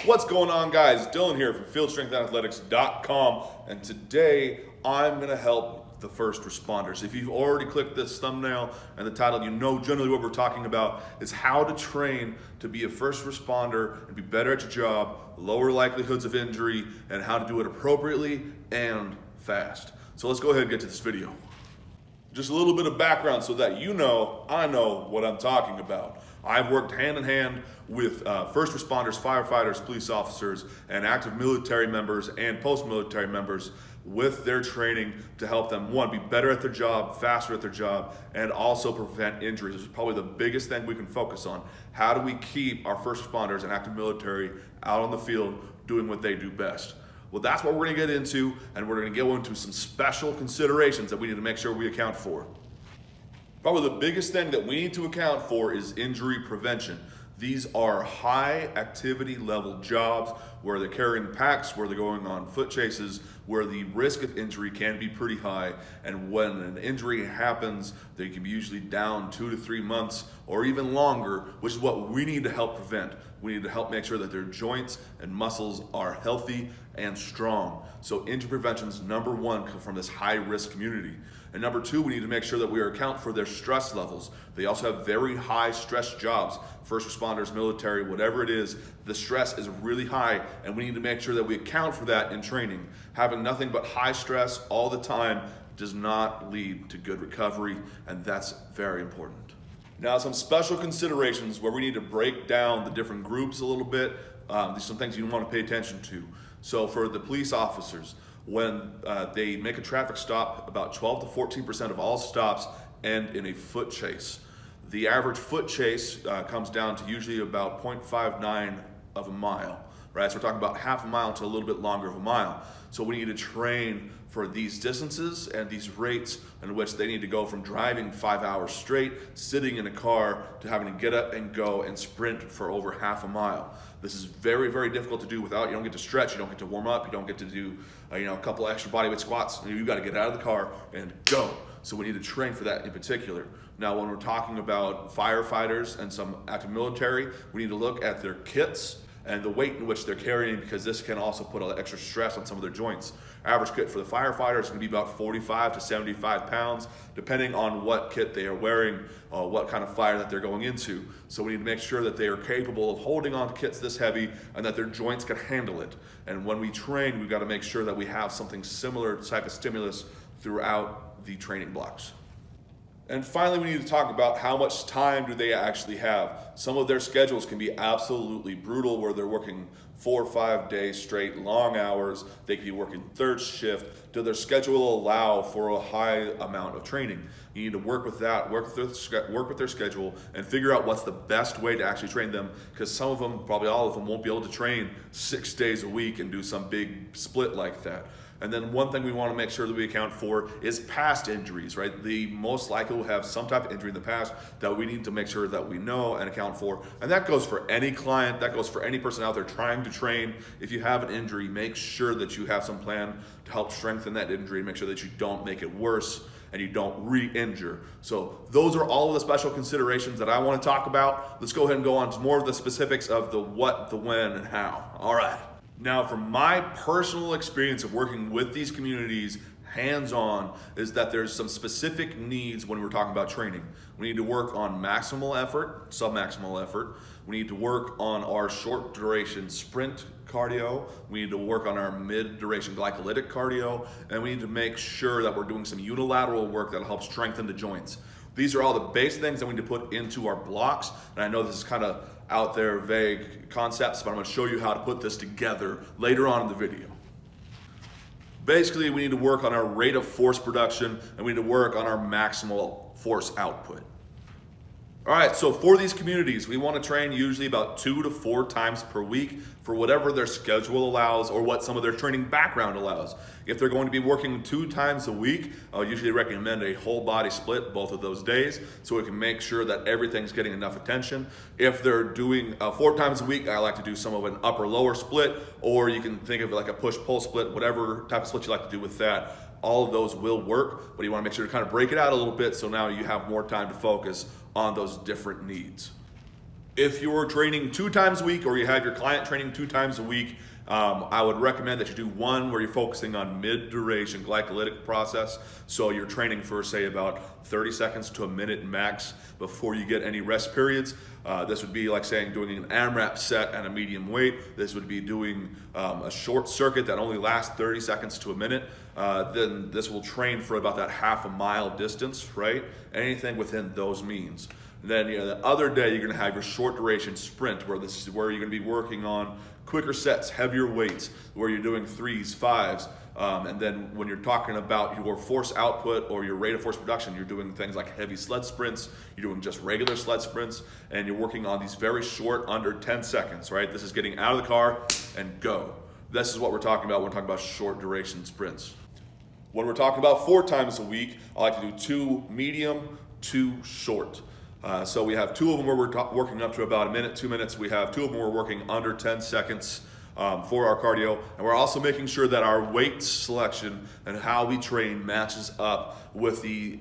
What's going on, guys? Dylan here from FieldStrengthAthletics.com, and today I'm going to help the first responders. If you've already clicked this thumbnail and the title, you know generally what we're talking about is how to train to be a first responder and be better at your job, lower likelihoods of injury, and how to do it appropriately and fast. So let's go ahead and get to this video. Just a little bit of background so that you know I know what I'm talking about. I've worked hand in hand with first responders, firefighters, police officers, and active military members and post-military members with their training to help them, one, be better at their job, faster at their job, and also prevent injuries. This is probably the biggest thing we can focus on. How do we keep our first responders and active military out on the field doing what they do best? Well, that's what we're gonna get into, and we're gonna go into some special considerations that we need to make sure we account for. Probably the biggest thing that we need to account for is injury prevention. These are high activity level jobs where they're carrying packs, where they're going on foot chases, where the risk of injury can be pretty high. And when an injury happens, they can be usually down 2 to 3 months or even longer, which is what we need to help prevent. We need to help make sure that their joints and muscles are healthy and strong. So injury prevention is number one from this high risk community. And number two, we need to make sure that we account for their stress levels. They also have very high stress jobs, first responders, military, whatever it is, the stress is really high, and we need to make sure that we account for that in training. Having nothing but high stress all the time does not lead to good recovery, and that's very important. Now, some special considerations where we need to break down the different groups a little bit. These are some things you want to pay attention to. So for the police officers, when they make a traffic stop, about 12 to 14% of all stops end in a foot chase. The average foot chase comes down to usually about 0.59 of a mile, right? So we're talking about half a mile to a little bit longer of a mile. So we need to train for these distances and these rates in which they need to go from driving 5 hours straight, sitting in a car, to having to get up and go and sprint for over half a mile. This is very, very difficult to do without, you don't get to stretch, you don't get to warm up, you don't get to do a couple extra bodyweight squats. You've got to get out of the car and go. So we need to train for that in particular. Now, when we're talking about firefighters and some active military, we need to look at their kits and the weight in which they're carrying, because this can also put an extra stress on some of their joints. Average kit for the firefighter is going to be about 45 to 75 pounds, depending on what kit they are wearing, what kind of fire that they're going into. So we need to make sure that they are capable of holding on to kits this heavy and that their joints can handle it. And when we train, we've got to make sure that we have something similar type of stimulus throughout the training blocks. And finally, we need to talk about how much time do they actually have. Some of their schedules can be absolutely brutal, where they're working 4 or 5 days straight, long hours. They could be working third shift. Does their schedule allow for a high amount of training? You need to work with that, work with their schedule, and figure out what's the best way to actually train them, because some of them, probably all of them, won't be able to train 6 days a week and do some big split like that. And then one thing we want to make sure that we account for is past injuries, right? The most likely will have some type of injury in the past that we need to make sure that we know and account for. And that goes for any client, that goes for any person out there trying to train. If you have an injury, make sure that you have some plan to help strengthen that injury and make sure that you don't make it worse and you don't re-injure. So those are all of the special considerations that I want to talk about. Let's go ahead and go on to more of the specifics of the what, the when, and how. All right. Now, from my personal experience of working with these communities hands-on, is that there's some specific needs when we're talking about training. We need to work on maximal effort, submaximal effort. We need to work on our short duration sprint cardio. We need to work on our mid-duration glycolytic cardio. And we need to make sure that we're doing some unilateral work that'll help strengthen the joints. These are all the base things that we need to put into our blocks. And I know this is kind of out there, vague concepts, but I'm going to show you how to put this together later on in the video. Basically, we need to work on our rate of force production, and we need to work on our maximal force output. All right, so for these communities, we want to train usually about 2 to 4 times per week for whatever their schedule allows or what some of their training background allows. If they're going to be working 2 times a week, I'll usually recommend a whole body split both of those days so we can make sure that everything's getting enough attention. If they're doing 4 times a week, I like to do some of an upper-lower split, or you can think of it like a push-pull split, whatever type of split you like to do with that. All of those will work, but you want to make sure to kind of break it out a little bit so now you have more time to focus on those different needs. If you're training 2 times a week or you have your client training 2 times a week, I would recommend that you do one where you're focusing on mid-duration glycolytic process. So you're training for, say, about 30 seconds to a minute max before you get any rest periods. This would be like saying doing an AMRAP set at a medium weight. This would be doing a short circuit that only lasts 30 seconds to a minute. Then this will train for about that half a mile distance, right? Anything within those means. And then the other day you're going to have your short duration sprint, where this is where you're going to be working on quicker sets, heavier weights, where you're doing 3s, 5s. And then when you're talking about your force output or your rate of force production, you're doing things like heavy sled sprints, you're doing just regular sled sprints, and you're working on these very short, under 10 seconds, right? This is getting out of the car and go. This is what we're talking about when we're talking about short duration sprints. When we're talking about 4 times a week, I like to do 2 medium, 2 short. So we have 2 of them where we're working up to about a minute, 2 minutes. We have 2 of them where we're working under 10 seconds for our cardio. And we're also making sure that our weight selection and how we train matches up with the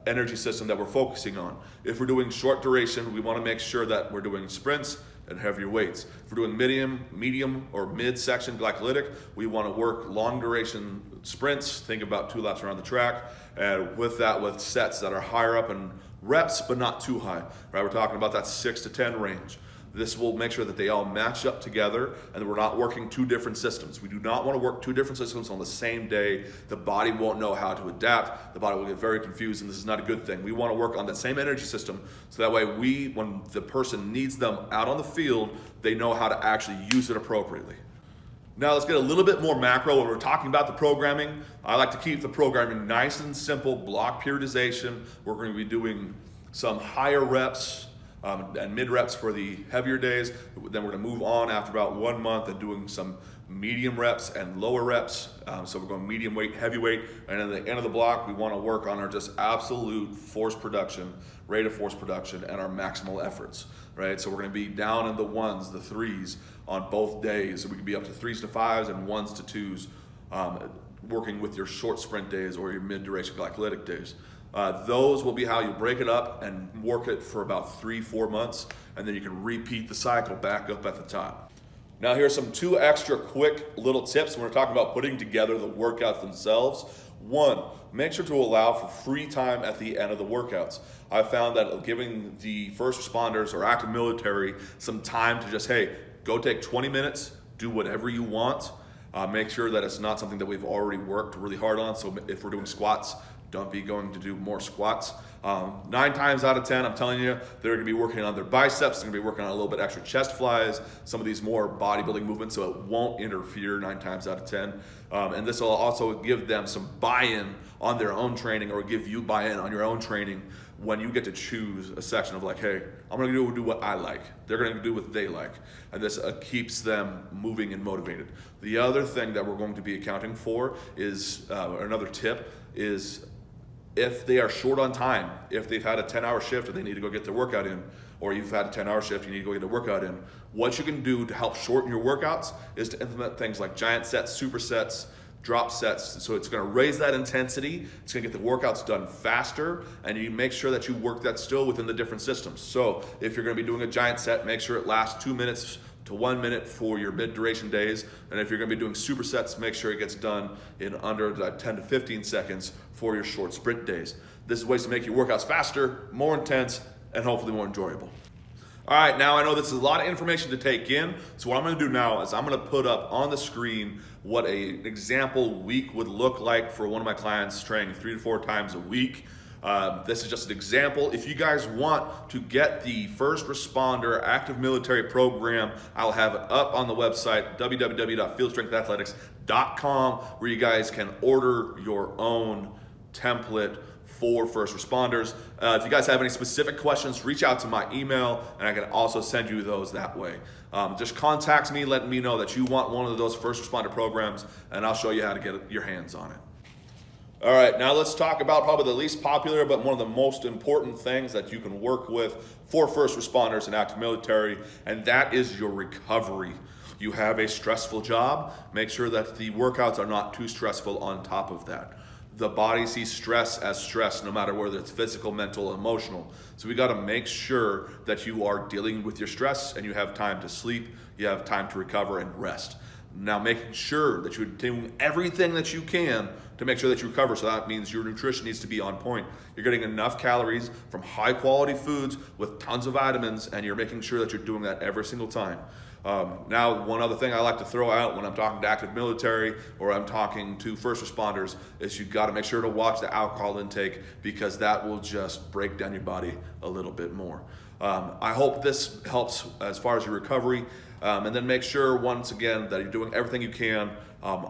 energy system that we're focusing on. If we're doing short duration, we want to make sure that we're doing sprints and heavier weights. If we're doing medium or mid-section glycolytic, we want to work long duration sprints, think about 2 laps around the track, and with sets that are higher up in reps but not too high, right? We're talking about that 6 to 10 range. This will make sure that they all match up together and we're not working 2 different systems. We do not want to work 2 different systems on the same day. The body won't know how to adapt. The body will get very confused, and this is not a good thing. We want to work on the same energy system so that way when the person needs them out on the field, they know how to actually use it appropriately. Now let's get a little bit more macro when we're talking about the programming. I like to keep the programming nice and simple, block periodization. We're going to be doing some higher reps and mid reps for the heavier days. Then we're going to move on after about 1 month and doing some medium reps and lower reps. So we're going medium weight, heavy weight, and at the end of the block, we want to work on our just absolute force production, rate of force production, and our maximal efforts, right? So we're going to be down in the 1s, the 3s on both days. So we can be up to 3s to 5s and 1s to 2s, working with your short sprint days or your mid-duration glycolytic days. Those will be how you break it up and work it for about 3-4 months, and then you can repeat the cycle back up at the top. Now here's some 2 extra quick little tips when we're talking about putting together the workouts themselves. 1, make sure to allow for free time at the end of the workouts. I found that giving the first responders or active military some time to just, hey, go take 20 minutes, do whatever you want. Make sure that it's not something that we've already worked really hard on. So if we're doing squats, don't be going to do more squats. 9 times out of 10, I'm telling you, they're gonna be working on their biceps, they're gonna be working on a little bit extra chest flies, some of these more bodybuilding movements, so it won't interfere 9 times out of 10. And this will also give them some buy-in on their own training, or give you buy-in on your own training when you get to choose a section of like, hey, I'm gonna do what I like. They're gonna do what they like. And this keeps them moving and motivated. The other thing that we're going to be accounting for is, another tip is, if they are short on time, if they've had a 10-hour shift and they need to go get their workout in, or you've had a 10-hour shift, you need to go get a workout in, what you can do to help shorten your workouts is to implement things like giant sets, supersets, drop sets. So it's going to raise that intensity, it's going to get the workouts done faster, and you make sure that you work that still within the different systems. So if you're going to be doing a giant set, make sure it lasts 2 minutes to 1 minute for your mid-duration days. And if you're gonna be doing supersets, make sure it gets done in under 10 to 15 seconds for your short sprint days. This is ways to make your workouts faster, more intense, and hopefully more enjoyable. All right, now I know this is a lot of information to take in, so what I'm gonna do now is I'm gonna put up on the screen what an example week would look like for one of my clients training 3 to 4 times a week. This is just an example. If you guys want to get the first responder active military program, I'll have it up on the website, www.fieldstrengthathletics.com, where you guys can order your own template for first responders. If you guys have any specific questions, reach out to my email, and I can also send you those that way. Just contact me, let me know that you want one of those first responder programs, and I'll show you how to get your hands on it. All right, now let's talk about probably the least popular, but one of the most important things that you can work with for first responders and active military, and that is your recovery. You have a stressful job, make sure that the workouts are not too stressful on top of that. the body sees stress as stress, no matter whether it's physical, mental, emotional. So we got to make sure that you are dealing with your stress and you have time to sleep, you have time to recover and rest. Now, making sure that you're doing everything that you can to make sure that you recover. So that means your nutrition needs to be on point. You're getting enough calories from high quality foods with tons of vitamins, and you're making sure that you're doing that every single time. Now, one other thing I like to throw out when I'm talking to active military or I'm talking to first responders is you got to make sure to watch the alcohol intake, because that will just break down your body a little bit more. I hope this helps as far as your recovery. And then make sure, once again, that you're doing everything you can.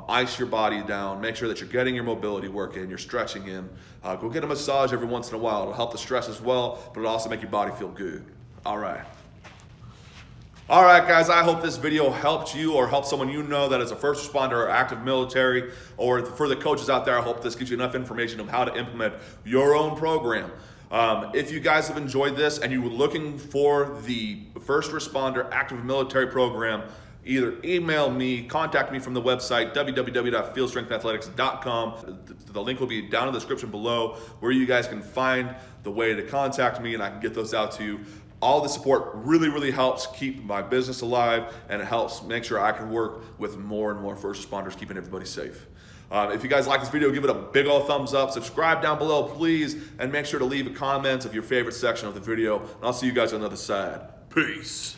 Ice your body down. Make sure that you're getting your mobility work in, you're stretching in. Go get a massage every once in a while. It'll help the stress as well, but it'll also make your body feel good. All right. All right, guys, I hope this video helped you or helped someone you know that is a first responder or active military, or for the coaches out there, I hope this gives you enough information of how to implement your own program. If you guys have enjoyed this and you were looking for the first responder active military program, either email me, contact me from the website, www.fieldstrengthathletics.com. The link will be down in the description below, where you guys can find the way to contact me and I can get those out to you. All the support really, really helps keep my business alive, and it helps make sure I can work with more and more first responders, keeping everybody safe. If you guys like this video, give it a big old thumbs up. Subscribe down below, please, and make sure to leave a comment of your favorite section of the video. And I'll see you guys on the other side. Peace.